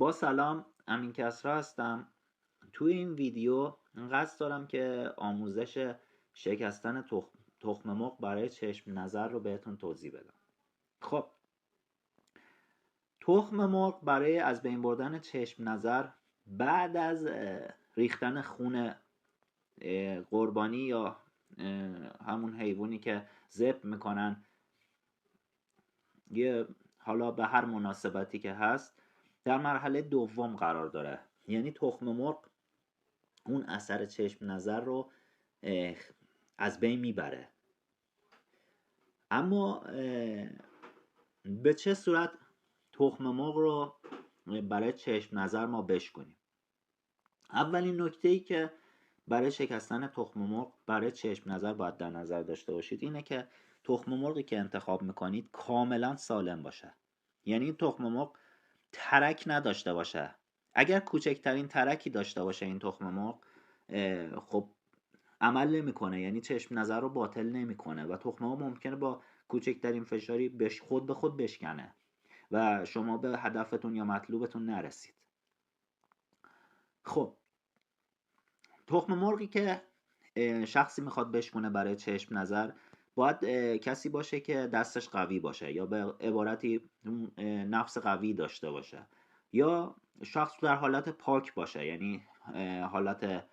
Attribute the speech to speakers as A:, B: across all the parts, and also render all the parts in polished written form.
A: با سلام، امین کسرا هستم. توی این ویدیو قصد دارم که آموزش شکستن تخم مرغ برای چشم نظر رو بهتون توضیح بدم. خب، تخم مرغ برای از بین بردن چشم نظر بعد از ریختن خون قربانی یا همون حیوانی که ذبح میکنن، حالا به هر مناسبتی که هست، در مرحله دوم قرار داره. یعنی تخم مرغ اون اثر چشم نظر رو از بین میبره. اما به چه صورت تخم مرغ رو برای چشم نظر ما بشکنیم؟ اولین نکته‌ای که برای شکستن تخم مرغ برای چشم نظر باید در نظر داشته باشید اینه که تخم مرغی که انتخاب میکنید کاملا سالم باشه. یعنی این تخم مرغ ترک نداشته باشه. اگر کوچکترین ترکی داشته باشه این تخم مرغ، خب عمل نمیکنه، یعنی چشم نظر رو باطل نمیکنه و تخم مرغ ممکنه با کوچکترین فشاری خود به خود بشکنه و شما به هدفتون یا مطلوبتون نرسید. خب، تخم مرغی که شخصی میخواد بشکونه برای چشم نظر باید کسی باشه که دستش قوی باشه، یا به عبارتی نفس قوی داشته باشه، یا شخص در حالت پاک باشه، یعنی حالت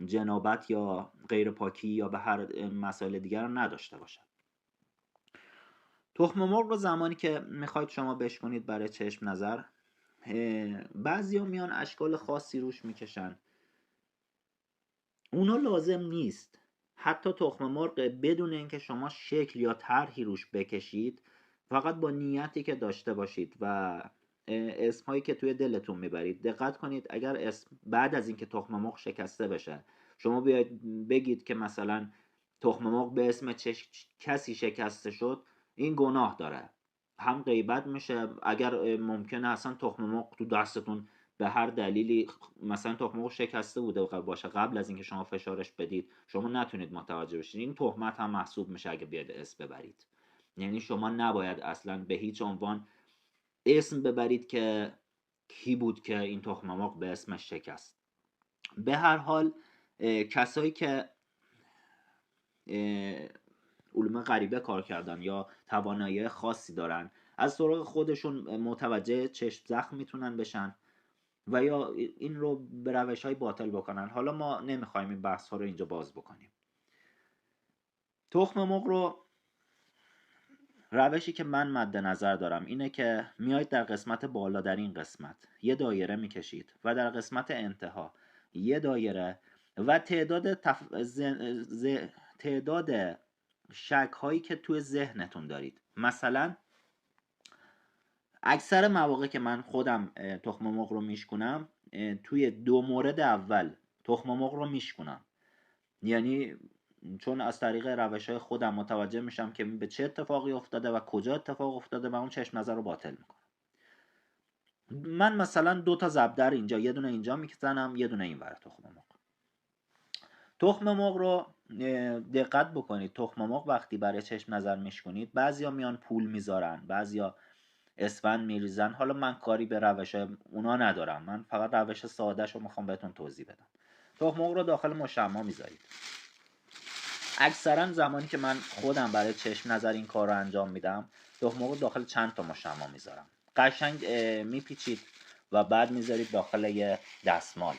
A: جنابت یا غیر پاکی یا به هر مسائل دیگر رو نداشته باشه. تخم مرغ رو زمانی که میخواید شما بشکنید برای چشم نظر، بعضیا میان اشکال خاصی روش میکشن. اونا لازم نیست. حتی تخم مرغ بدون اینکه شما شکل یا طرحی روش بکشید، فقط با نیتی که داشته باشید و اسمهایی که توی دلتون میبرید. دقت کنید، اگر اسم بعد از اینکه تخم مرغ شکسته بشه شما بیاید بگید که مثلا تخم مرغ به اسم کسی شکسته شد، این گناه داره، هم غیبت میشه. اگر ممکنه اصلا تخم مرغ تو دستتون به هر دلیلی، مثلا تخم مرغ شکسته بوده باشه قبل از اینکه شما فشارش بدید، شما نتونید متوجه بشید، این تهمت هم محسوب میشه اگه بیاد اسم ببرید. یعنی شما نباید اصلا به هیچ عنوان اسم ببرید که کی بود که این تخم مرغ به اسمش شکست. به هر حال کسایی که علوم غریبه کار کردن یا توانایی خاصی دارن، از طرق خودشون متوجه چشم زخم میتونن بشن و یا این رو به روش های باطل بکنن. حالا ما نمیخوایم این بحث ها رو اینجا باز بکنیم. تخم مرغ رو، روشی که من مد نظر دارم اینه که میایید در قسمت بالا، در این قسمت یه دایره میکشید و در قسمت انتها یه دایره و تعداد شک هایی که توی ذهنتون دارید. مثلا اکثر مواقع که من خودم تخم مرغ رو میشکنم، توی 2 مورد اول تخم مرغ رو میشکنم، یعنی چون از طریق روش‌های خودم متوجه میشم که به چه اتفاقی افتاده و کجا اتفاق افتاده و اون چشم نظر رو باطل میکنم. من مثلا 2 تا زبدر اینجا، یه دونه اینجا میزنم، یه دونه اینور تخم مرغ رو دقت بکنید. تخم مرغ وقتی برای چشم نظر میشکنید، بعضیا میان پول میذارن، بعضیا اسفند میریزن. حالا من کاری به روش اونا ندارم، من فقط روش ساده‌شو میخوام بهتون توضیح بدم. تخم مرغ رو داخل مشمع میذارید. اکثرا زمانی که من خودم برای چشم نظر این کار رو انجام میدم، تخم مرغ رو داخل چند تا مشمع میذارم. قشنگ میپیچید و بعد میذارید داخل یه دستمال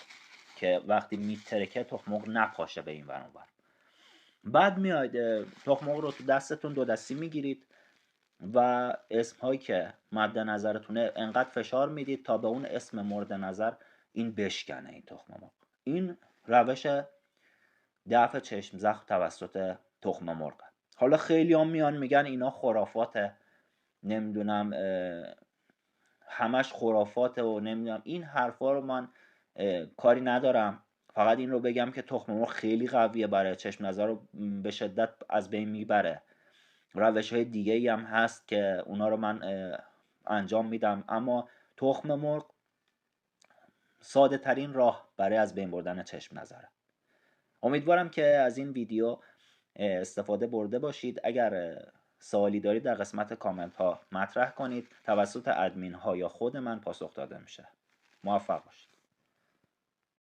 A: که وقتی میترکه تخم مرغ نپاشه به این ور اون ور. بعد میاید تخم مرغ رو تو دستتون 2 دستی میگیرید و اسمهایی که مد نظرتونه انقدر فشار میدید تا به اون اسم مورد نظر این بشکنه این تخم مرغ. این روش دفع چشم زخم توسط تخم مرغ. حالا خیلی هم میان میگن اینا خرافاته، نمیدونم همش خرافاته و نمیدونم. این حرفا رو من کاری ندارم، فقط این رو بگم که تخم مرغ خیلی قویه، برای چشم نظر رو به شدت از بین میبره. روش های دیگه ای هم هست که اونا رو من انجام میدم، اما تخم مرغ ساده ترین راه برای از بین بردن چشم نظره. امیدوارم که از این ویدیو استفاده برده باشید. اگر سوالی دارید در قسمت کامنت ها مطرح کنید، توسط ادمین ها یا خود من پاسخ داده میشه. موفق باشید.